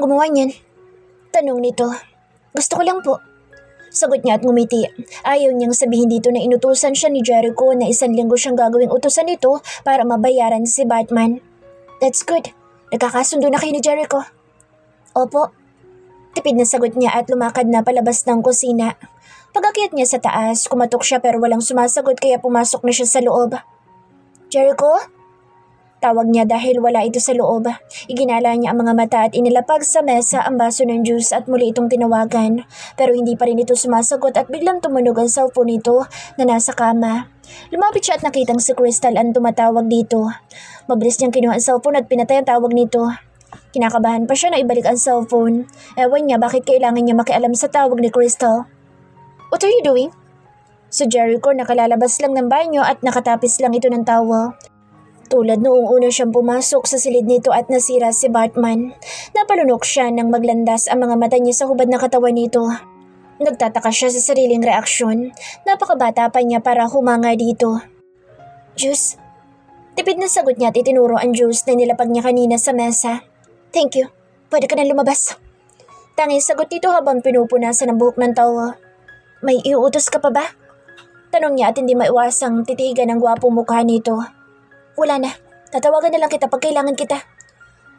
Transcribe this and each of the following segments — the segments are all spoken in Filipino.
gumawa niyan? Tanong nito. Gusto ko lang po. Sagot niya at ngumiti. Ayaw niyang sabihin dito na inutusan siya ni Jericho na 1 linggo siyang gagawing utusan nito para mabayaran si Batman. That's good. Nagkakasundo na kayo ni Jericho? Opo. Tipid na sagot niya at lumakad na palabas ng kusina. Pag-akyat niya sa taas, kumatok siya pero walang sumasagot kaya pumasok na siya sa loob. Jericho? Tawag niya dahil wala ito sa loob. Iginala niya ang mga mata at inilapag sa mesa ang baso ng juice at muli itong tinawagan. Pero hindi pa rin ito sumasagot at biglang tumunog ang cellphone nito na nasa kama. Lumapit siya at nakitang si Crystal ang tumatawag dito. Mabilis niyang kinuha ang cellphone at pinatay ang tawag nito. Kinakabahan pa siya na ibalik ang cellphone. Ewan niya bakit kailangan niya makialam sa tawag ni Crystal. What are you doing? Si Jericho nakalalabas lang ng banyo at nakatapis lang ito ng towel. Tulad noong una siyang pumasok sa silid nito at nasira si Batman. Napalunok siya nang maglandas ang mga mata niya sa hubad na katawan nito. Nagtataka siya sa sariling reaksyon. Napakabata pa niya para humanga dito. Juice? Tipid na sagot niya at itinuro ang juice na nilapag niya kanina sa mesa. Thank you. Pwede ka na lumabas. Tanging sagot nito habang pinupunasan ang buhok ng towel. May iuutos ka pa ba? Tanong niya at hindi maiwasang titigan ang gwapong mukha nito. Wala na. Tatawagan na lang kita pag kailangan kita.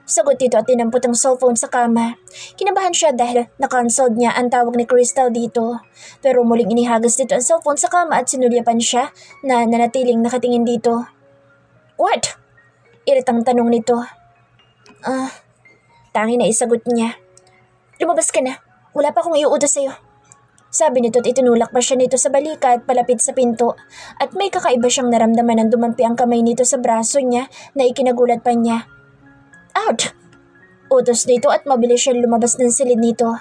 Sagot nito at tinampot ang cellphone sa kama. Kinabahan siya dahil na-cancelled niya ang tawag ni Crystal dito. Pero muling inihagas nito ang cellphone sa kama at sinulyapan siya na nanatiling nakatingin dito. What? Iritang tanong nito. Tangi na isagot niya. Lumabas ka na. Wala pa akong iuutos sa'yo. Sabi nito at itinulak pa siya nito sa balikat palapit sa pinto at may kakaiba siyang naramdaman nang dumampi ang kamay nito sa braso niya na ikinagulat pa niya. Out! Utos nito at mabilis siyang lumabas ng silid nito.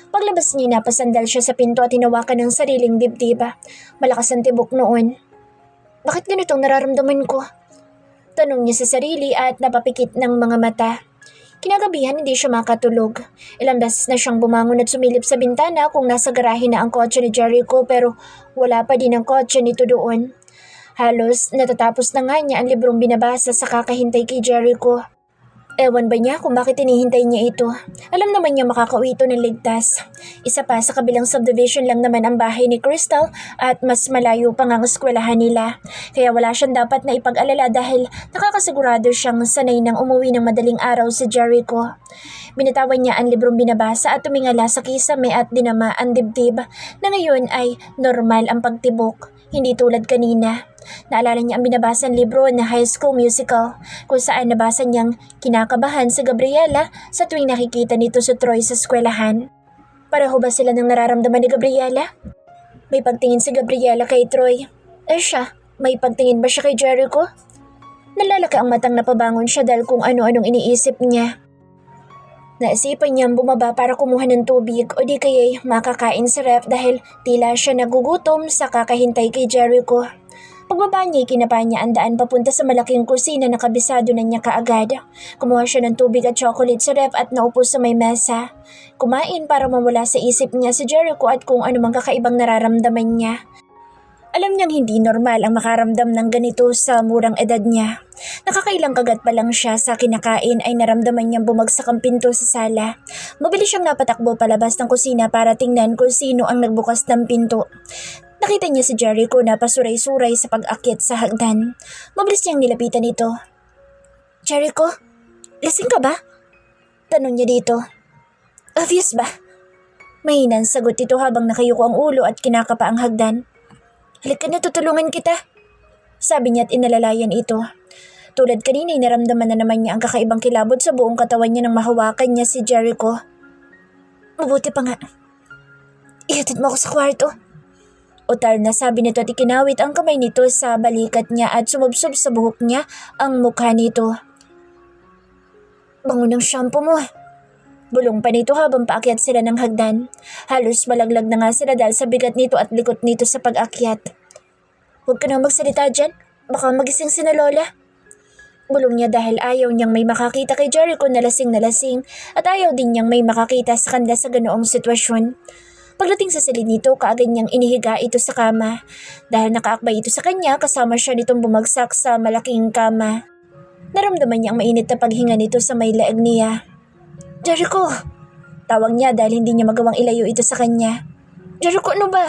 Paglabas niya napasandal siya sa pinto at hinawakan ng sariling dibdib. Malakas ang tibok noon. Bakit ganitong nararamdaman ko? Tanong niya sa sarili at napapikit ng mga mata. Kinagabihan hindi siya makatulog. Ilang beses na siyang bumangon at sumilip sa bintana kung nasa garahe na ang kotse ni Jericho pero wala pa din ang kotse nito doon. Halos natatapos na nga niya ang librong binabasa sa kakahintay kay Jericho. Ewan ba niya kung bakit hinihintay niya ito? Alam naman niya makakauwi ito ng ligtas. Isa pa sa kabilang subdivision lang naman ang bahay ni Crystal at mas malayo pa nga ang eskwelahan nila. Kaya wala siyang dapat na ipag-alala dahil nakakasigurado siyang sanay nang umuwi ng madaling araw si Jericho. Binitawan niya ang librong binabasa at tumingala sa kisame at dinama ang dibdib na ngayon ay normal ang pagtibok, hindi tulad kanina. Naalala niya ang binabasang libro na High School Musical kung saan nabasa niyang kinakabahan si Gabriela sa tuwing nakikita nito si Troy sa eskwelahan. Pareho ba sila ng nararamdaman ni Gabriela? May pagtingin si Gabriela kay Troy. Siya, may pagtingin ba siya kay Jericho? Nalalaka ang matang napabangon siya dahil kung ano-anong iniisip niya. Naisipan niyang bumaba para kumuha ng tubig o di kaya'y makakain sa ref dahil tila siya nagugutom sa kakahintay kay Jericho. Pagbaba niya, kinapa niya ang daan papunta sa malaking kusina na kabisado na niya kaagad. Kumuha siya ng tubig at chocolate sa ref at naupo sa may mesa. Kumain para mawala sa isip niya si Jericho at kung anumang kakaibang nararamdaman niya. Alam niyang hindi normal ang makaramdam ng ganito sa murang edad niya. Nakakailang kagat pa lang siya sa kinakain ay naramdaman niyang bumagsak ang pinto sa sala. Mabilis siyang napatakbo palabas ng kusina para tingnan kung sino ang nagbukas ng pinto. Nakita niya si Jericho na pasuray-suray sa pag-akyat sa hagdan. Mabilis niyang nilapitan ito. Jericho, lasing ka ba? Tanong niya dito. Obvious ba? Mahinang sagot ito habang nakayuko ang ulo at kinakapa ang hagdan. Halika na, tutulungan kita. Sabi niya at inalalayan ito. Tulad kanina ay naramdaman na naman niya ang kakaibang kilabot sa buong katawan niya nang mahawakan niya si Jericho. Mabuti pa nga. Ihatid mo ako sa kwarto. Utal na sabi nito at ikinawit ang kamay nito sa balikat niya at sumubsob sa buhok niya ang mukha nito. Bango ng shampoo mo. Bulong pa nito habang paakyat sila ng hagdan. Halos malaglag na nga sila dahil sa bigat nito at likot nito sa pag-akyat. Huwag ka na magsalita dyan. Baka magising si na Lola. Bulong niya dahil ayaw niyang may makakita kay Jericho na lasing at ayaw din niyang may makakita sa kanila sa ganoong sitwasyon. Pagdating sa silid nito, kaagad niyang inihiga ito sa kama. Dahil nakaakbay ito sa kanya, kasama siya nitong bumagsak sa malaking kama. Naramdaman niyang mainit na paghinga nito sa may leeg niya. Jericho! Tawag niya dahil hindi niya magawang ilayo ito sa kanya. Jericho, ano ba?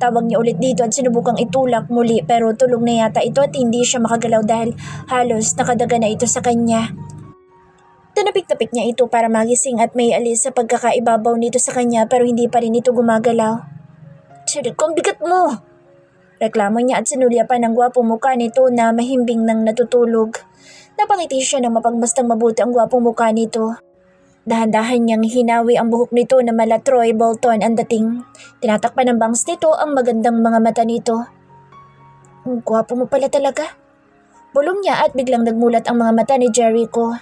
Tawag niya ulit dito at sinubukang itulak muli pero tulog na yata ito at hindi siya makagalaw dahil halos nakadaga na ito sa kanya. Tinapik-tapik niya ito para magising at may alis sa pagkakaibabaw nito sa kanya pero hindi pa rin ito gumagalaw. Jericho, ang bigat mo! Reklamo niya at sinulya pa ng gwapong mukha nito na mahimbing nang natutulog. Napangiti siya ng mapagmastang mabuti ang gwapong mukha nito. Dahan-dahan niyang hinawi ang buhok nito na mala Troy Bolton ang dating. Tinatakpan ng bangs nito ang magandang mga mata nito. Ang gwapo mo pala talaga. Bulong niya at biglang nagmulat ang mga mata ni Jericho.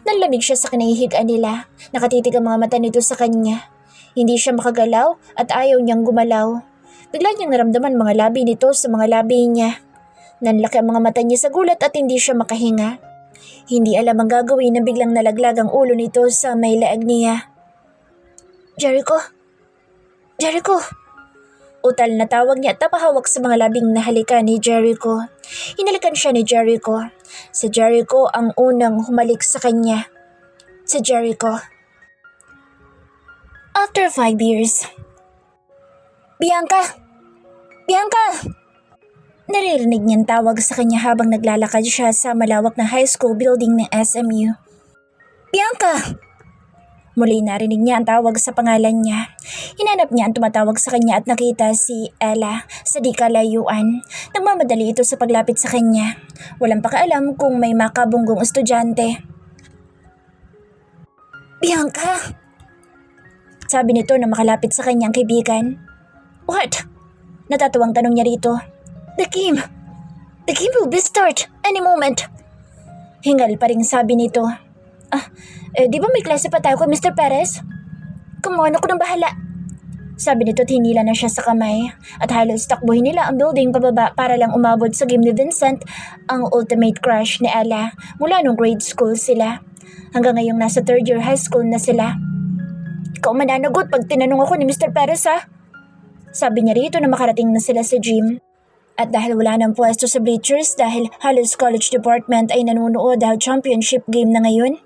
Nanlamig siya sa kinahihigaan nila. Nakatitig ang mga mata nito sa kanya. Hindi siya makagalaw at ayaw niyang gumalaw. Bigla niyang naramdaman mga labi nito sa mga labi niya. Nanlaki ang mga mata niya sa gulat at hindi siya makahinga. Hindi alam ang gagawin na biglang nalaglag ang ulo nito sa may leeg niya. Jericho! Jericho! Utal na tawag niya at napahawak sa mga labing nahalikan ni Jericho. Hinalikan siya ni Jericho. Si Jericho ang unang humalik sa kanya. Si Jericho. After 5 years. Bianca! Bianca! Naririnig niyang tawag sa kanya habang naglalakad siya sa malawak na high school building ng SMU. Bianca! Muli narinig niya ang tawag sa pangalan niya. Hinanap niya ang tumatawag sa kanya at nakita si Ella sa di kalayuan. Nagmamadali ito sa paglapit sa kanya. Walang pakialam kung may makabunggong estudyante. Bianca! Sabi nito na makalapit sa kanyang kaibigan. What? Natatuwang tanong niya rito. The game will be start any moment. Hingal pa rin sabi nito. Di ba may klase pa tayo kay Mr. Perez? Come on, ako nang bahala. Sabi nito at hinila na siya sa kamay. At halos takbuhin nila ang building pababa para lang umabot sa game ni Vincent, ang ultimate crush ni Ella mula nung grade school sila. Hanggang ngayong nasa 3rd year high school na sila. Ikaw mananagot pag tinanong ako ni Mr. Perez ha? Sabi niya rito na makarating na sila sa gym. At dahil wala ng pwesto sa bleachers dahil halos college department ay nanonood dahil championship game na ngayon,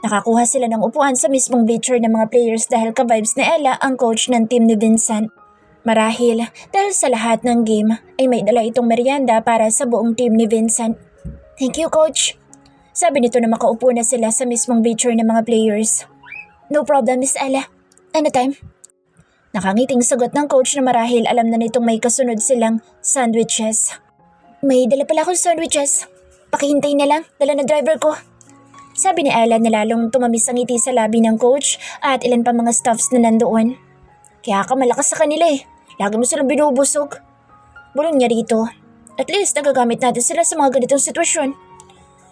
nakakuha sila ng upuan sa mismong bleacher ng mga players dahil ka-vibes ni Ella ang coach ng team ni Vincent. Marahil dahil sa lahat ng game ay may dala itong merienda para sa buong team ni Vincent. Thank you, coach. Sabi nito na makaupo na sila sa mismong bleacher ng mga players. No problem, Miss Ella. Anytime. Nakangiting sagot ng coach na marahil alam na nitong may kasunod silang sandwiches. May dala pala akong sandwiches. Pakihintay na lang, dala na driver ko. Sabi ni Ella na lalong tumamis ang ngiti sa labi ng coach at ilan pa mga staffs na nandoon. Kaya ka malakas sa kanila eh. Lagi mo silang binubusog. Bulong niya rito. At least nagagamit natin sila sa mga ganitong sitwasyon.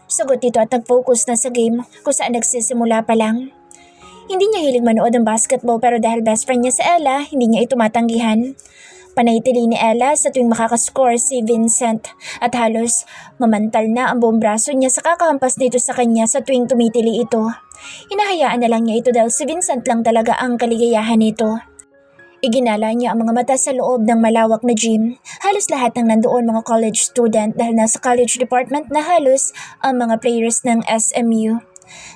Sagot dito at nag-focus na sa game kung saan nagsisimula pa lang. Hindi niya hilig manood ng basketball pero dahil best friend niya si Ella, hindi niya ito matanggihan. Panaytili ni Ella sa tuwing makakascore si Vincent at halos mamantal na ang buong braso niya sa kakahampas nito sa kanya sa tuwing tumitili ito. Hinahayaan na lang niya ito dahil si Vincent lang talaga ang kaligayahan nito. Iginala niya ang mga mata sa loob ng malawak na gym. Halos lahat ng nandoon mga college student dahil nasa college department na halos ang mga players ng SMU.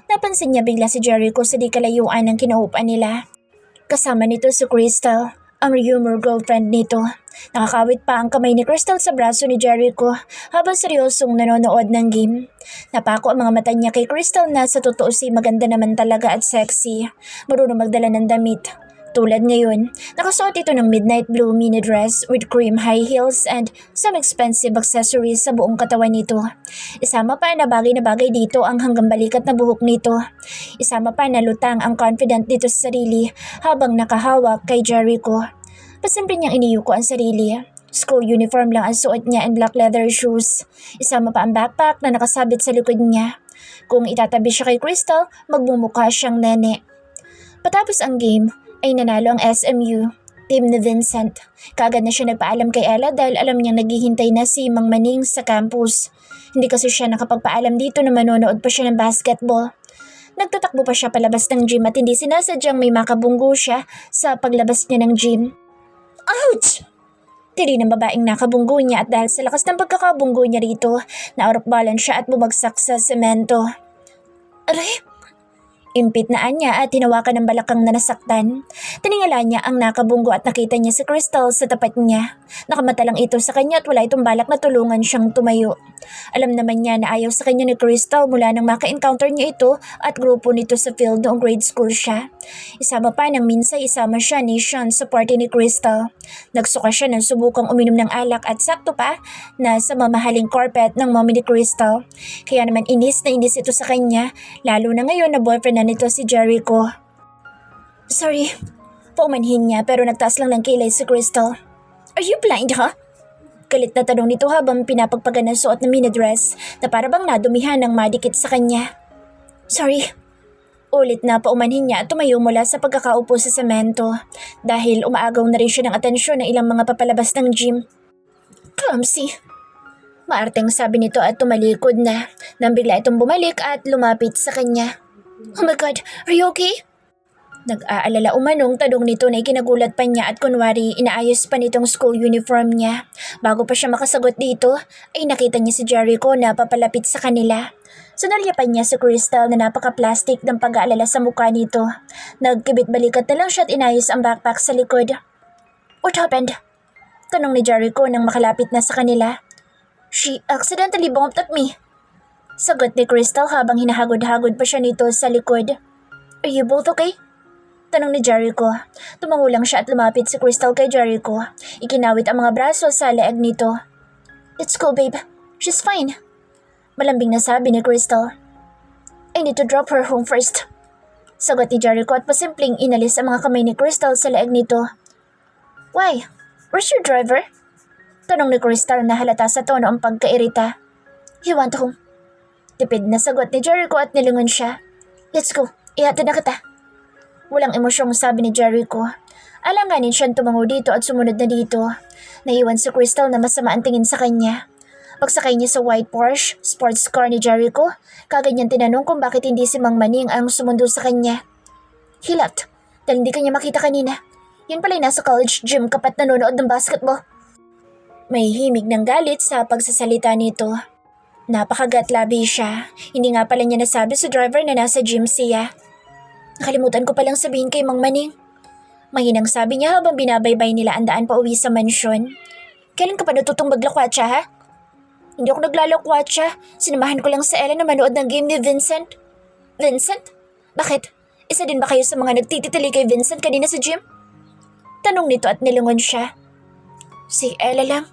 Napansin niya bigla si Jericho sa di kalayuan ng kinaupan nila. Kasama nito si Crystal, ang rumor girlfriend nito. Nakakawit pa ang kamay ni Crystal sa braso ni Jericho habang seryosong nanonood ng game. Napako ang mga mata niya kay Crystal na sa totoo si maganda naman talaga at sexy. Marunong magdala ng damit. Tulad ngayon, nakasuot ito ng midnight blue mini dress with cream high heels and some expensive accessories sa buong katawan nito. Isama pa na bagay dito ang hanggang balikat na buhok nito. Isama pa na lutang ang confident dito sa sarili habang nakahawak kay Jericho. Pasimple niyang iniyuko ang sarili. School uniform lang ang suot niya and black leather shoes. Isama pa ang backpack na nakasabit sa likod niya. Kung itatabi siya kay Crystal, magmumukha siyang nene. Patapos ang game, ay nanalo ang SMU, team ni Vincent. Kaagad na siya nagpaalam kay Ella dahil alam niyang naghihintay na si Mang Maning sa campus. Hindi kasi siya nakapagpaalam dito na manonood pa siya ng basketball. Nagtatakbo pa siya palabas ng gym at hindi sinasadyang may makabunggo siya sa paglabas niya ng gym. Ouch! Tiri ng babaeng nakabunggo niya at dahil sa lakas ng pagkakabunggo niya rito, na out of balance siya at bumagsak sa semento. Aray! Impit na niya at hinawakan ng balakang na nasaktan. Tiningala niya ang nakabunggo at nakita niya si Crystal sa tapat niya. Nakamata lang ito sa kanya at wala itong balak na tulungan siyang tumayo. Alam naman niya na ayaw sa kanya ni Crystal mula nang maka-encounter niya ito at grupo nito sa field noong grade school siya. Isama pa nang minsan isama siya ni Sean sa party ni Crystal. Nagsuka siya ng subukang uminom ng alak at sakto pa na sa mamahaling carpet ng mommy ni Crystal. Kaya naman inis na inis ito sa kanya, lalo na ngayon na boyfriend na nito si Jericho. Sorry, paumanhin niya pero nagtaas lang ng kilay si Crystal. Are you blind, huh? Galit na tanong nito habang pinapagpagan ng suot na minidress na para bang nadumihan ng madikit sa kanya. Sorry. Ulit na paumanhin niya at tumayo mula sa pagkakaupo sa semento dahil umaagaw na rin siya ng atensyon ng ilang mga papalabas ng gym. Clumsy. Maarteng sabi nito at tumalikod na nang bigla itong bumalik at lumapit sa kanya. Oh my God, are you okay? Nag-aalala umanong tanong nito na ikinagulat pa niya at kunwari inaayos pa nitong school uniform niya. Bago pa siya makasagot dito ay nakita niya si Jericho na papalapit sa kanila. Sinalyapan niya si Crystal na napaka-plastic ng pag-aalala sa mukha nito. Nagkibit-balikat na lang siya at inayos ang backpack sa likod. What happened? Tanong ni Jericho nang makalapit na sa kanila. She accidentally bumped at me. Sagot ni Crystal habang hinahagod-hagod pa siya nito sa likod. Are you both okay? Tanong ni Jericho. Tumango lang siya at lumapit si Crystal kay Jericho. Ikinawit ang mga braso sa leeg nito. It's cool, babe. She's fine. Malambing na sabi ni Crystal. I need to drop her home first. Sagot ni Jericho at pasimpleng inalis ang mga kamay ni Crystal sa leeg nito. Why? Where's your driver? Tanong ni Crystal na halata sa tono ang pagkairita. He went home. Tipid na sagot ni Jericho at nilingon siya. Let's go, ihatid na kita. Walang emosyong sabi ni Jericho. Alanganin siyang tumango dito at sumunod na dito. Naiwan si Crystal na masama ang tingin sa kanya. Pagsakay niya sa white Porsche sports car ni Jericho, kagad niyang tinanong kung bakit hindi si Mang Maning ang sumundo sa kanya. He left, dahil hindi kanya makita kanina. Yun pala'y nasa college gym kapat nanonood ng basketball. May himig ng galit sa pagsasalita nito. Napakagatlabi siya. Hindi nga pala niya nasabi sa driver na nasa gym siya. Nakalimutan ko palang sabihin kay Mang Maning. Mahinang sabi niya habang binabaybay nila ang daan pa uwi sa mansyon. Kailan ka pa natutong maglakwatsa, ha? Hindi ako naglalakwatsa. Sinamahan ko lang sa Ella na manood ng game ni Vincent. Vincent? Bakit? Isa din ba kayo sa mga nagtititili kay Vincent kanina sa gym? Tanong nito at nilingon siya. Si Ella lang.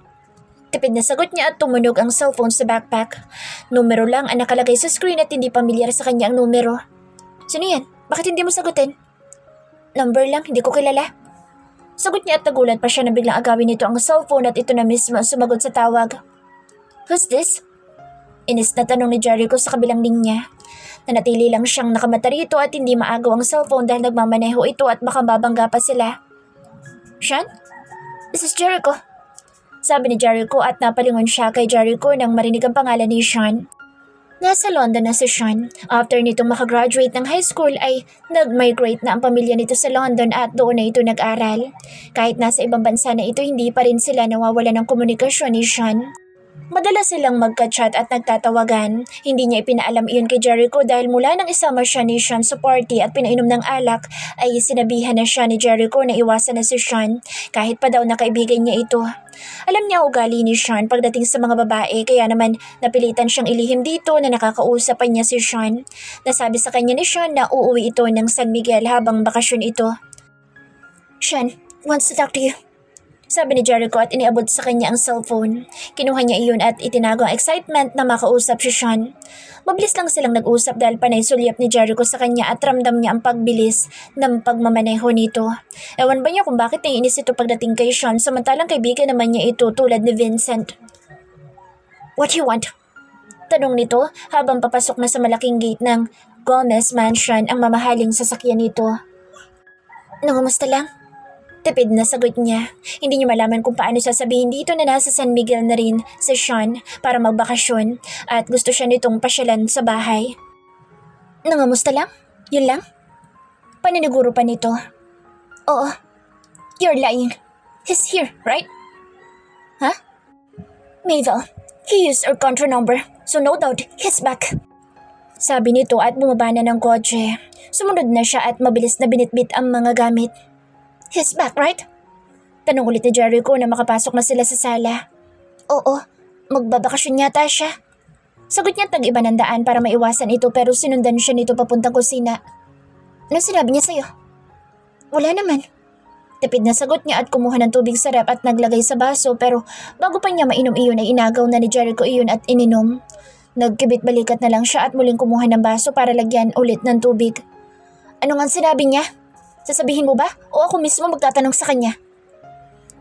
Tipid na sagot niya at tumunog ang cellphone sa backpack. Numero lang ang nakalagay sa screen at hindi pamilyar sa kanya ang numero. Sino yan? Bakit hindi mo sagutin? Number lang, hindi ko kilala. Sagot niya at nagulat pa siya na biglang agawin nito ang cellphone at ito na mismo ang sumagot sa tawag. Who's this? Inis na tanong ni Jericho sa kabilang linya. Nanatili lang siyang nakamata rito at hindi maagaw ang cellphone dahil nagmamaneho ito at baka babangga pa sila. Sean? This is Jericho. Sabi ni Jericho at napalingon siya kay Jericho nang marinig ang pangalan ni Sean. Nasa London na si Sean. After nitong makagraduate ng high school ay nag-migrate na ang pamilya nito sa London at doon na ito nag-aral. Kahit nasa ibang bansa na ito, hindi pa rin sila nawawala ng komunikasyon ni Sean. Madalas silang magka-chat at nagtatawagan. Hindi niya ipinaalam iyon kay Jericho dahil mula nang isama siya ni Sean sa party at pinainom ng alak ay sinabihan na siya ni Jericho na iwasan na si Sean kahit pa daw na kaibigan niya ito. Alam niya ugali ni Sean pagdating sa mga babae kaya naman napilitan siyang ilihim dito na nakakausapan niya si Sean. Nasabi sa kanya ni Sean na uuwi ito ng San Miguel habang bakasyon ito. Sean wants to talk to you. Sabi ni Jericho at iniabot sa kanya ang cellphone. Kinuha niya iyon at itinago ang excitement na makausap si Sean. Mabilis lang silang nag-usap dahil panay sulyap ni Jericho sa kanya at ramdam niya ang pagbilis ng pagmamaneho nito. Ewan ba niya kung bakit naiinis ito pagdating kay Sean samantalang kaibigan naman niya ito tulad ni Vincent. What do you want? Tanong nito habang papasok na sa malaking gate ng Gomez Mansion ang mamahaling sasakyan nito. Nangumusta lang? Tipid na sagot niya. Hindi niya malaman kung paano sasabihin dito na nasa San Miguel na rin si Sean para magbakasyon at gusto siya nitong pasyalan sa bahay. Nangamusta lang? Yun lang? Paniniguro pa nito. Oo. You're lying. He's here, right? Huh? Mabel, he used our contra number, so no doubt he's back. Sabi nito at bumaba na ng kotse. Sumunod na siya at mabilis na binitbit ang mga gamit. He's back, right? Tanong ulit ni Jericho na makapasok na sila sa sala. Oo, magbabakasyon yata siya. Sagot niya at nag-iba ng daan para maiwasan ito pero sinundan siya nito papuntang kusina. Ano sinabi niya sa'yo? Wala naman. Tipid na sagot niya at kumuha ng tubig sa rep at naglagay sa baso pero bago pa niya mainom iyon ay inagaw na ni Jericho iyon at ininom. Nagkibit balikat na lang siya at muling kumuha ng baso para lagyan ulit ng tubig. Ano nga sinabi niya? Sasabihin mo ba o ako mismo magtatanong sa kanya?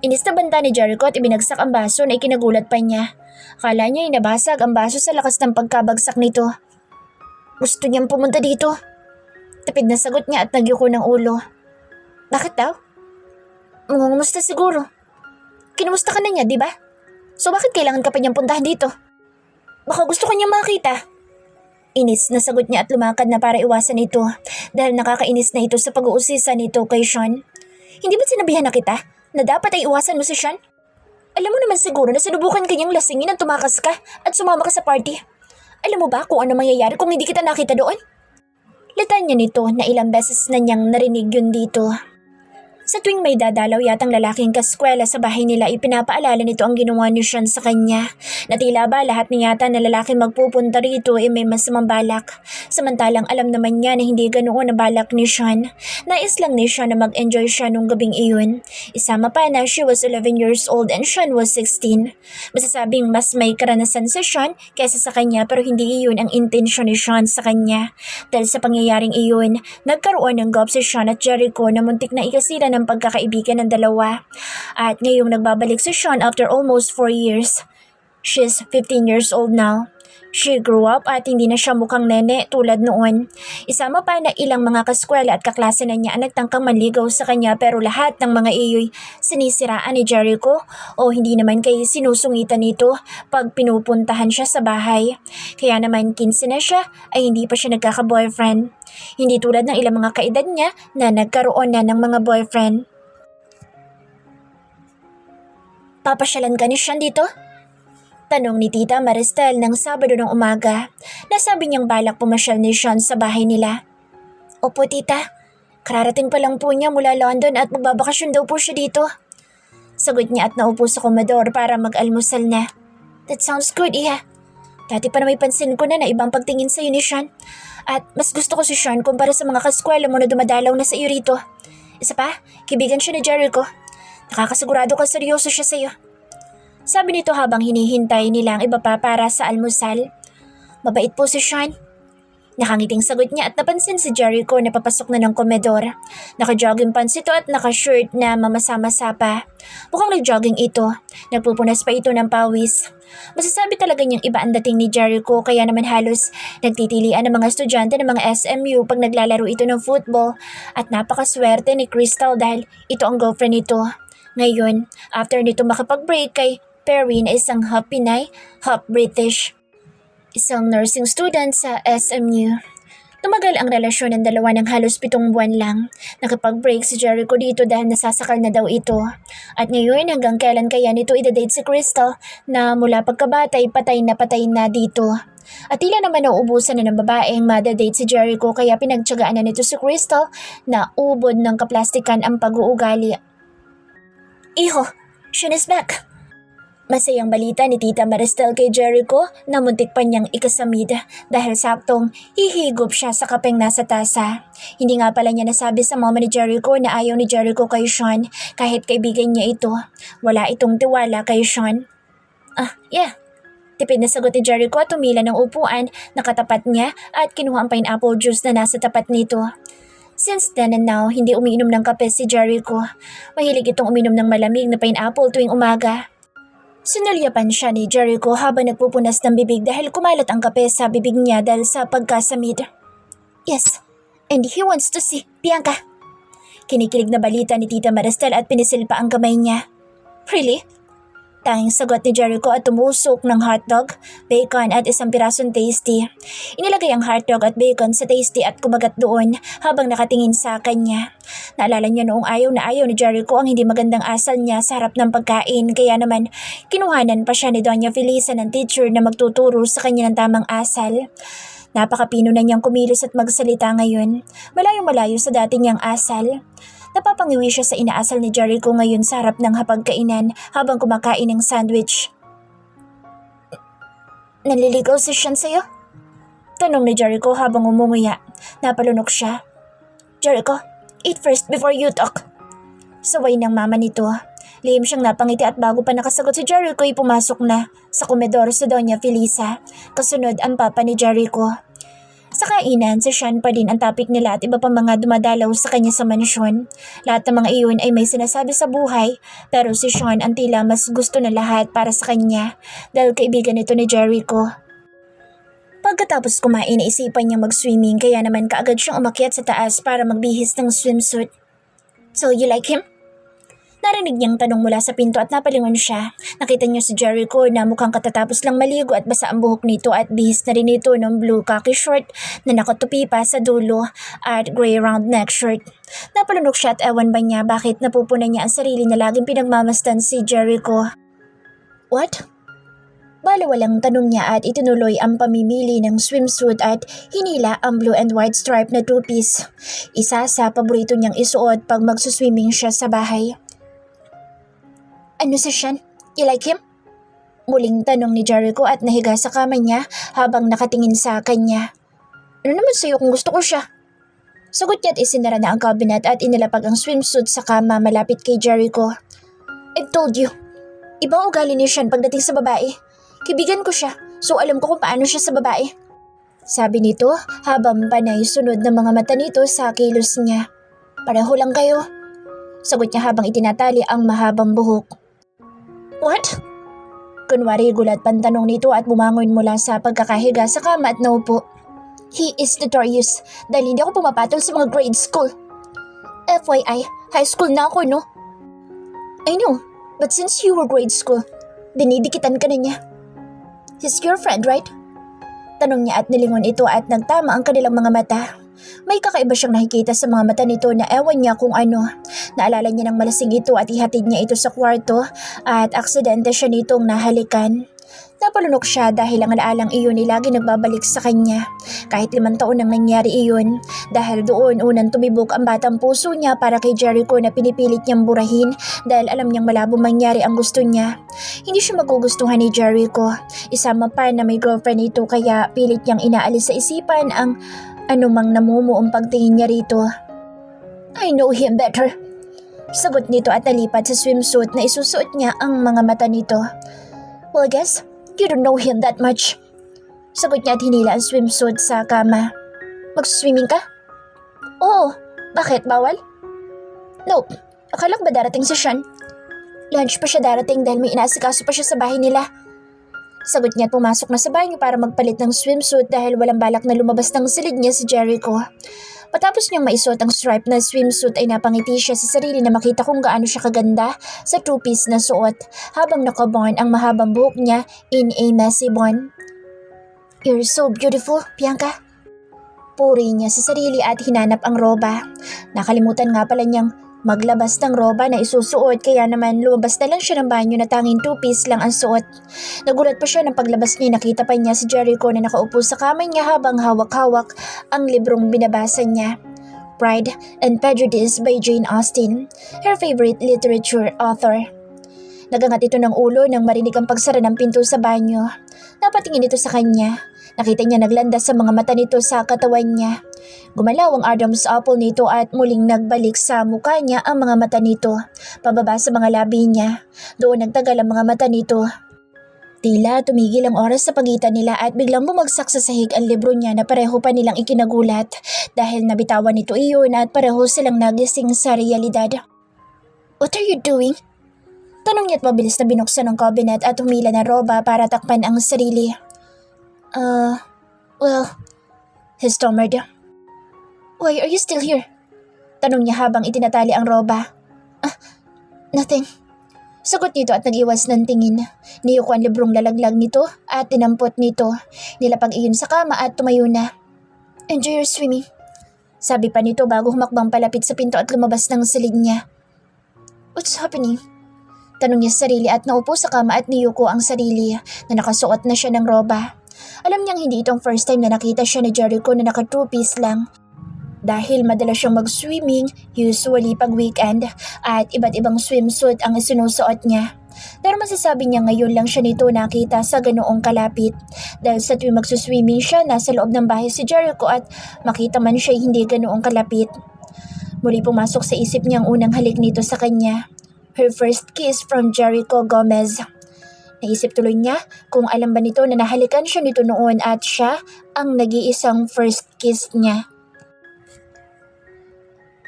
Inis na banta ni Jericho at ibinagsak ang baso na ikinagulat pa niya. Akala niya ay nabasag ang baso sa lakas ng pagkabagsak nito. Gusto niyang pumunta dito. Tipid na sagot niya at nagyuko ng ulo. Bakit daw? Mungumusta siguro. Kinumusta ka na niya, di ba? So bakit kailangan ka pa niyang puntahan dito? Baka gusto ka niyang makita. Inis na sagot niya at lumakad na para iwasan ito dahil nakakainis na ito sa pag-uusisa nito kay Sean. Hindi ba sinabihan na kita na dapat ay iwasan mo si Sean? Alam mo naman siguro na sinubukan kanyang lasingin at tumakas ka at sumama ka sa party. Alam mo ba kung ano mangyayari kung hindi kita nakita doon? Litanya nito na ilang beses na niyang narinig yun dito. Sa tuwing may dadalaw yatang lalaking kaskwela sa bahay nila, ipinapaalala nito ang ginawa ni Sean sa kanya. Na tila ba lahat ni yata na lalaking magpupunta rito ay may masamang balak. Samantalang alam naman niya na hindi ganoon ang balak ni Sean. Nais lang ni Sean na mag-enjoy siya nung gabing iyon. Isama pa na she was 11 years old and Sean was 16. Masasabing mas may karanasan sa Sean kaysa sa kanya pero hindi iyon ang intensyon ni Sean sa kanya. Dahil sa pangyayaring iyon, nagkaroon ng gap si Sean at Jericho na muntik na ikasira ng pagkakaibigan ng dalawa. At ngayong nagbabalik si Sean after almost 4 years. She's 15 years old now. She grew up at hindi na siya mukhang nene tulad noon. Isama pa na ilang mga kaskwela at kaklase na niya ang nagtangkang manligaw sa kanya pero lahat ng mga iyo'y sinisiraan ni Jericho o hindi naman kay sinusungitan nito pag pinupuntahan siya sa bahay. Kaya naman 15 na siya ay hindi pa siya nagkaka-boyfriend. Hindi tulad ng ilang mga kaedad niya na nagkaroon na ng mga boyfriend. Papasyalan ka ni Sean dito? Tanong ni Tita Maristel ng Sabado ng umaga. Nasabi niyang balak pumasyal ni Sean sa bahay nila. Opo tita, kararating pa lang po niya mula London at magbabakasyon daw po siya dito. Sagot niya at naupo sa komedor para mag-almusal na. That sounds good, Iha. Dati pa na may pansin ko na ibang pagtingin sa iyo ni Sean. At mas gusto ko si Sean kumpara sa mga kaskwela mo na dumadalaw na sa iyo rito. Isa pa, kaibigan siya ni Jericho. Nakakasigurado ka seryoso siya sa iyo. Sabi nito habang hinihintay nilang iba pa para sa almusal. Mabait po si Sean. Nakangiting sagot niya at napansin si Jericho na papasok na ng komedor. Naka-jogging pants ito at naka-shirt na mamasa-masa pa. Mukhang nag-jogging ito. Nagpupunas pa ito ng pawis. Masasabi talaga niyang iba ang dating ni Jericho kaya naman halos nagtitilian ng mga estudyante ng mga SMU pag naglalaro ito ng football. At napakaswerte ni Crystal dahil ito ang girlfriend nito. Ngayon, after nito makapag-break kay Perry na isang half Pinay, half British. Isang nursing student sa SMU. Tumagal ang relasyon ng dalawa ng halos 7 buwan lang. Nakapag-break si Jericho dito dahil nasasakal na daw ito. At ngayon hanggang kailan kaya nito idadate si Crystal na mula pagkabata ay patay na dito. At tila naman nauubusan na ng babaeng madadate si Jericho kaya pinagtyagaan na nito si Crystal na ubod ng kaplastikan ang pag-uugali. Iho, Sean is back! Masayang balita ni Tita Maristel kay Jericho na muntik pa niyang ikasamid dahil saktong hihigop siya sa kapeng nasa tasa. Hindi nga pala niya nasabi sa mama ni Jericho na ayaw ni Jericho kay Sean kahit kaibigan niya ito. Wala itong tiwala kay Sean. Yeah. Tipid na sagot ni Jericho at tumila ng upuan na katapat niya at kinuha ang pineapple juice na nasa tapat nito. Since then and now, hindi umiinom ng kape si Jericho. Mahilig itong uminom ng malamig na pineapple tuwing umaga. Sinulyapan siya ni Jericho habang nagpupunas ng bibig dahil kumalat ang kape sa bibig niya dahil sa pagkasamid. Yes, and he wants to see Bianca. Kinikilig na balita ni Tita Maristel at pinisil pa ang kamay niya. Really? Tanging sagot ni Jericho at tumusok ng hotdog, bacon at isang pirasong tasty. Inilagay ang hotdog at bacon sa tasty at kumagat doon habang nakatingin sa kanya. Naalala niya noong ayaw na ayaw ni Jericho ang hindi magandang asal niya sa harap ng pagkain kaya naman kinuhanan pa siya ni Doña Felisa ng teacher na magtuturo sa kanya ng tamang asal. Napakapino na niyang kumilos at magsalita ngayon. Malayong-malayo sa dati niyang asal. Napapangiwi siya sa inaasal ni Jericho ngayon sa harap ng hapagkainan habang kumakain ng sandwich. Nanliligaw si Sean sa'yo? Tanong ni Jericho habang umunguya. Napalunok siya. Jericho, eat first before you talk. Saway ng mama nito. Lihim siyang napangiti at bago pa nakasagot si Jericho ay pumasok na sa komedor si Doña Felisa. Kasunod ang papa ni Jericho. Sa kainan, si Sean pa din ang topic nila at iba pang mga dumadalaw sa kanya sa mansyon. Lahat ng mga iyon ay may sinasabi sa buhay pero si Sean ang tila mas gusto na lahat para sa kanya dahil kaibigan ito ni Jericho. Pagkatapos kumain, naisipan niya mag-swimming kaya naman kaagad siyang umakyat sa taas para magbihis ng swimsuit. So you like him? Narinig niyang tanong mula sa pinto at napalingon siya. Nakita niya si Jericho na mukhang katatapos lang maligo at basa ang buhok nito at bihis na rin ito ng blue khaki short na nakatupi pa sa dulo at gray round neck shirt. Napalunok siya at ewan ba niya bakit napupunan niya ang sarili na laging pinagmamasdan si Jericho. What? Baliwalang tanong niya at itinuloy ang pamimili ng swimsuit at hinila ang blue and white stripe na two-piece. Isa sa paborito niyang isuot pag magsuswimming siya sa bahay. Ano si Sean? You like him? Muling tanong ni Jericho at nahiga sa kama niya habang nakatingin sa kanya. Ano naman sa'yo kung gusto ko siya? Sagot niya at isinara na ang cabinet at inilapag ang swimsuit sa kama malapit kay Jericho. I've told you, ibang ugali ni Sean pagdating sa babae. Kaibigan ko siya, so alam ko kung paano siya sa babae. Sabi nito habang panay sunod ng mga mata nito sa kilos niya. Pareho lang kayo. Sagot niya habang itinatali ang mahabang buhok. What? Kunwari gulat pantanong nito at bumangon mula sa pagkakahiga sa kama at naupo. He is notorious dahil hindi ako pumapatol sa mga grade school. FYI, high school na ako, no? I know, but since you were grade school, dinidikitan ka na niya. He's your friend, right? Tanong niya at nilingon ito at nagtama ang kanilang mga mata. May kakaiba siyang nakikita sa mga mata nito na ewan niya kung ano. Naalala niya ng malasing ito at ihatid niya ito sa kwarto at aksidente siya nitong nahalikan. Napalunok siya dahil ang alaalang iyon ay lagi nagbabalik sa kanya. Kahit 5 taon nang nangyari iyon. Dahil doon unang tumibok ang batang puso niya para kay Jericho na pinipilit niyang burahin dahil alam niyang malabo mangyari ang gusto niya. Hindi siya magugustuhan ni Jericho. Isama pa na may girlfriend ito kaya pilit niyang inaalis sa isipan ang anumang namumuong pagtingin niya rito. I know him better. Sagot nito at nalipat sa swimsuit na isusuot niya ang mga mata nito. Well, I guess you don't know him that much. Sagot niya at hinila ang swimsuit sa kama. Magsuswimming ka? Oo. Bakit? Bawal? Nope. Akala ko ba darating si Sean? Lunch pa siya darating dahil may inaasikaso pa siya sa bahay nila. Sagot niya at pumasok na sa banyo para magpalit ng swimsuit dahil walang balak na lumabas ng silid niya si Jericho. Matapos niyang maisuot ang stripe na swimsuit ay napangiti siya sa sarili na makita kung gaano siya kaganda sa two-piece na suot habang nakaborn ang mahabang buhok niya in a messy bun. You're so beautiful, Bianca. Puri niya sa sarili at hinanap ang roba. Nakalimutan nga pala niyang maglabas ng roba na isusuot kaya naman lumabas na lang siya ng banyo na tanging two-piece lang ang suot. Nagulat pa siya ng paglabas niya, nakita pa niya si Jericho na nakaupo sa kamay niya habang hawak-hawak ang librong binabasa niya. Pride and Prejudice by Jane Austen, her favorite literature author. Nagangat ito ng ulo nang marinig ang pagsara ng pinto sa banyo. Napatingin ito sa kanya. Nakita niya naglandas sa mga mata nito sa katawan niya. Gumalaw ang Adam's apple nito at muling nagbalik sa mukha niya ang mga mata nito, pababa sa mga labi niya. Doon nagtagal ang mga mata nito. Tila tumigil ang oras sa pagitan nila at biglang bumagsak sa sahig ang libro niya na pareho pa nilang ikinagulat dahil nabitawan nito iyon at pareho silang nagising sa realidad. What are you doing? Tanong niya at mabilis na binuksan ang cabinet at humila ng roba para takpan ang sarili. Well, he stammered. Why are you still here? Tanong niya habang itinatali ang roba. Nothing. Sagot nito at nag-iwas ng tingin. Niyuko ang librong lalaglag nito at tinampot nito. Nilapag iyon sa kama at tumayo na. Enjoy your swimming. Sabi pa nito bago humakbang palapit sa pinto at lumabas ng silid niya. What's happening? Tanong niya sa sarili at naupo sa kama at niyuko ang sarili na nakasuot na siya ng roba. Alam niyang hindi itong first time na nakita siya ni Jericho na naka two-piece lang. Dahil madalas siyang mag-swimming, usually pag weekend, at iba't ibang swimsuit ang isinusuot niya. Pero masasabi niya ngayon lang siya nito nakita sa ganoong kalapit. Dahil sa tuwing magsuswimming siya, nasa loob ng bahay si Jericho at makita man siya hindi ganoong kalapit. Muli pumasok sa isip niya ang unang halik nito sa kanya. Her first kiss from Jericho Gomez. Naisip tuloy niya kung alam ba nito na nahalikan siya nito noon at siya ang nag-iisang first kiss niya.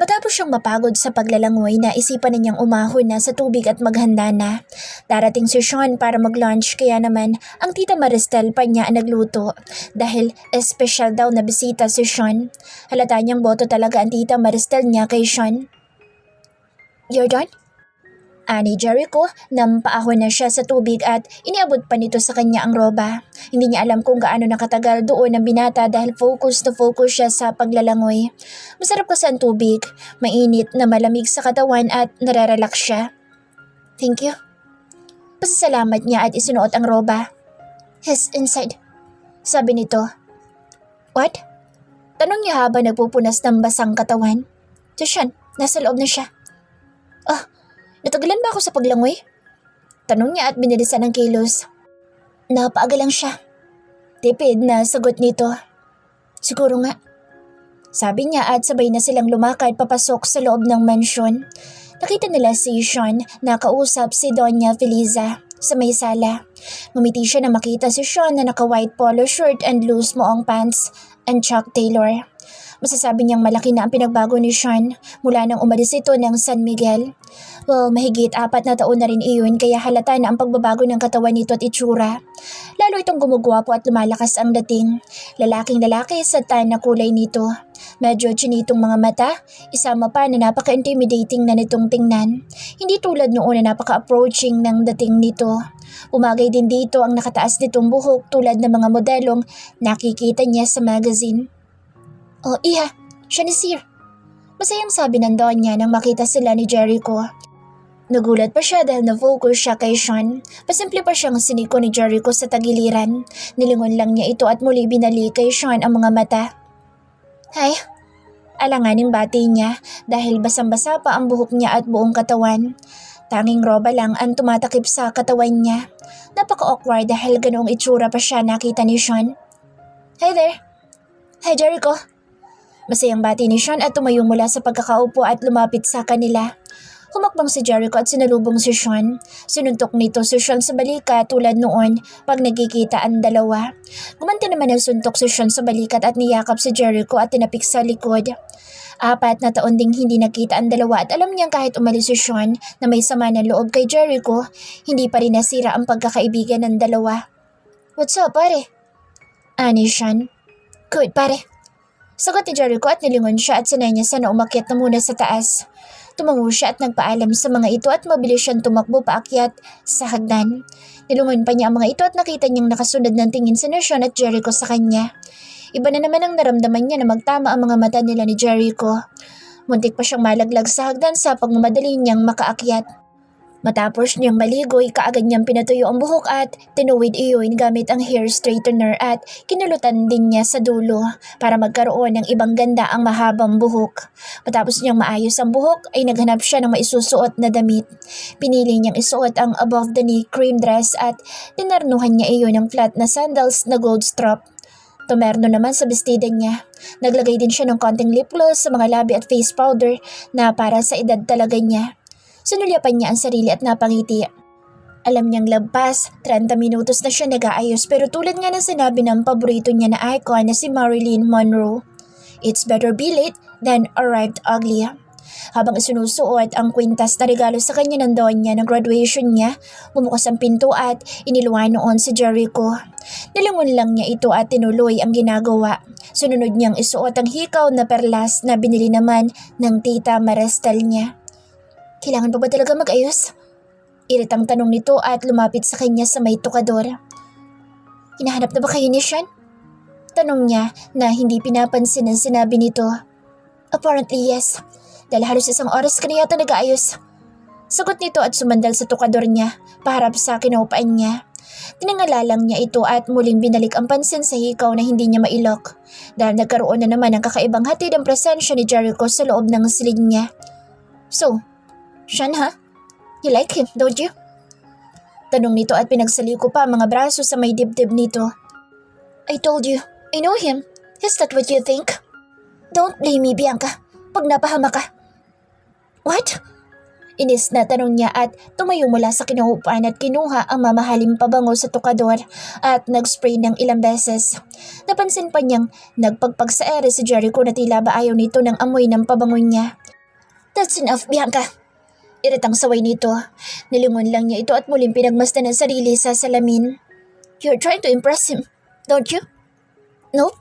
Matapos siyang mapagod sa paglalangoy, naisipan na niyang umahon na sa tubig at maghanda na. Darating si Sean para mag-lunch kaya naman ang tita Maristel pa niya ang nagluto dahil espesyal daw na bisita si Sean. Halata niyang boto talaga ang tita Maristel niya kay Sean. "You're done?" Ani Jericho, nampaahon na siya sa tubig at iniabot pa nito sa kanya ang roba. Hindi niya alam kung gaano nakatagal doon ang binata dahil focus siya sa paglalangoy. Masarap kasi ang tubig, mainit na malamig sa katawan at nararelax siya. "Thank you." Pasasalamat niya at isinuot ang roba. "He's inside," sabi nito. "What?" Tanong niya habang nagpupunas ng basang katawan. "Sean, nasa loob na siya." "Ah, natagalan ba ako sa paglangoy?" Tanong niya at binilisan ng kilos. "Napaaga lang siya." Tipid na sagot nito. "Siguro nga," sabi niya at sabay na silang lumakad papasok sa loob ng mansyon. Nakita nila si Sean na kausap si Doña Feliza sa may sala. Ngumiti siya na makita si Sean na naka-white polo shirt and loose moong pants and Chuck Taylor. Masasabi niyang malaki na ang pinagbago ni Sean mula nang umalis ito ng San Miguel. Well, mahigit 4 na taon na rin iyon kaya halata na ang pagbabago ng katawan nito at itsura. Lalo itong gumugwapo at lumalakas ang dating. Lalaking lalaki sa tan na kulay nito. Medyo chinitong mga mata, isama pa na napaka-intimidating na nitong tingnan. Hindi tulad noon na napaka-approaching ng dating nito. Umagay din dito ang nakataas nitong buhok tulad ng mga modelong nakikita niya sa magazine. "Oh, iha, siya ni Sir." Masayang sabi ng Donya nang makita sila ni Jericho. Nagulat pa siya dahil na-focus siya kay Sean. Pasimple pa siyang siniko ni Jericho sa tagiliran. Nilingon lang niya ito at muli binali kay Sean ang mga mata. "Hi." Alanganing bati niya dahil basang-basa pa ang buhok niya at buong katawan. Tanging roba lang ang tumatakip sa katawan niya. Napaka-awkward dahil ganoong itsura pa siya nakita ni Sean. "Hi there." "Hi Jericho." Masayang bati ni Sean at tumayo mula sa pagkakaupo at lumapit sa kanila. Humakbang si Jericho at sinalubong si Sean. Sinuntok nito si Sean sa balikat tulad noon pag nagkikita ang dalawa. Gumanti naman ang suntok si Sean sa balikat at niyakap si Jericho at tinapik sa likod. 4 na taon ding hindi nakita ang dalawa at alam niyang kahit umalis si Sean na may sama ng loob kay Jericho, hindi pa rin nasira ang pagkakaibigan ng dalawa. "What's up, pare?" Ani Sean. "Good, pare." Sagot ni Jericho at nilingon siya at sanay niya sana umakyat na muna sa taas. Tumango siya at nagpaalam sa mga ito at mabilis siyang tumakbo paakyat sa hagdan. Nilungon pa niya ang mga ito at nakita niyang nakasunod ng tingin si Sean at Jericho sa kanya. Iba na naman ang naramdaman niya na magtama ang mga mata nila ni Jericho. Muntik pa siyang malaglag sa hagdan sa pagmamadali niyang makaakyat. Matapos niyang maligoy, kaagad niyang pinatuyo ang buhok at tinuwid iyon gamit ang hair straightener at kinulutan din niya sa dulo para magkaroon ng ibang ganda ang mahabang buhok. Matapos niyang maayos ang buhok ay naghanap siya ng maisusuot na damit. Pinili niyang isuot ang above the knee cream dress at tinarnuhan niya iyon ng flat na sandals na gold strap. Tumerno naman sa bestida niya. Naglagay din siya ng konting lip gloss sa mga labi at face powder na para sa edad talaga niya. Sinulyapan niya ang sarili at napangiti. Alam niyang lagpas, 30 minutos na siya nag-aayos pero tulad nga ng sinabi ng paborito niya na icon na si Marilyn Monroe, "It's better be late than arrived ugly." Habang isinusuot ang kwintas na regalo sa kanya ng Donya ng graduation niya, bumukas ang pinto at iniluwan noon si Jericho. Nilingon lang niya ito at tinuloy ang ginagawa. Sununod niyang isuot ang hikaw na perlas na binili naman ng tita Maristel niya. "Kailangan pa ba talaga mag-ayos?" Iritang tanong nito at lumapit sa kanya sa may tukador. "Hinahanap na ba kayo ni Sean?" Tanong niya na hindi pinapansin ang sinabi nito. "Apparently yes, dahil halos 1 oras ka na yata nag-aayos." Sagot nito at sumandal sa tukador niya, paharap sa kinaupaan niya. Tinangala lang niya ito at muling binalik ang pansin sa hikaw na hindi niya mailok dahil nagkaroon na naman ng kakaibang hatid ang presensya ni Jericho sa loob ng silid niya. So, Sean ha? You like him, don't you? Tanong nito at pinagsaliko pa ang mga braso sa may dibdib nito. I told you, I know him. Is that what you think? Don't blame me, Bianca. Pag napahama ka. What? Inis na tanong niya at tumayo mula sa kinuupuan at kinuha ang mamahaling pabango sa tukador at nag-spray ng ilang beses. Napansin pa niyang nagpagpag sa ere si Jericho na tila ba ayaw nito ng amoy ng pabango niya. That's enough, Bianca. Iritang saway nito. Nilingon lang niya ito at muling pinagmasdan ang sarili sa salamin. You're trying to impress him, don't you? Nope.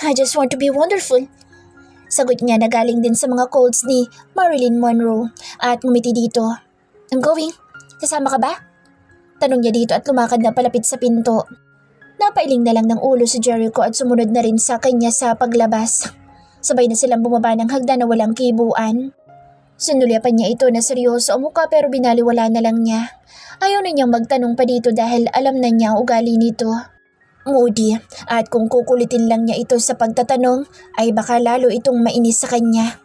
I just want to be wonderful. Sagot niya na galing din sa mga codes ni Marilyn Monroe at ngumiti dito. I'm going. Sasama ka ba? Tanong niya dito at lumakad na palapit sa pinto. Napailing na lang ng ulo si Jericho at sumunod na rin sa kanya sa paglabas. Sabay na silang bumaba ng hagdan na walang kibuan. Sinulyapan niya ito na seryoso ang mukha pero binaliwala na lang niya. Ayaw na niyang magtanong pa dito dahil alam na niya ang ugali nito. Moody at kung kukulitin lang niya ito sa pagtatanong ay baka lalo itong mainis sa kanya.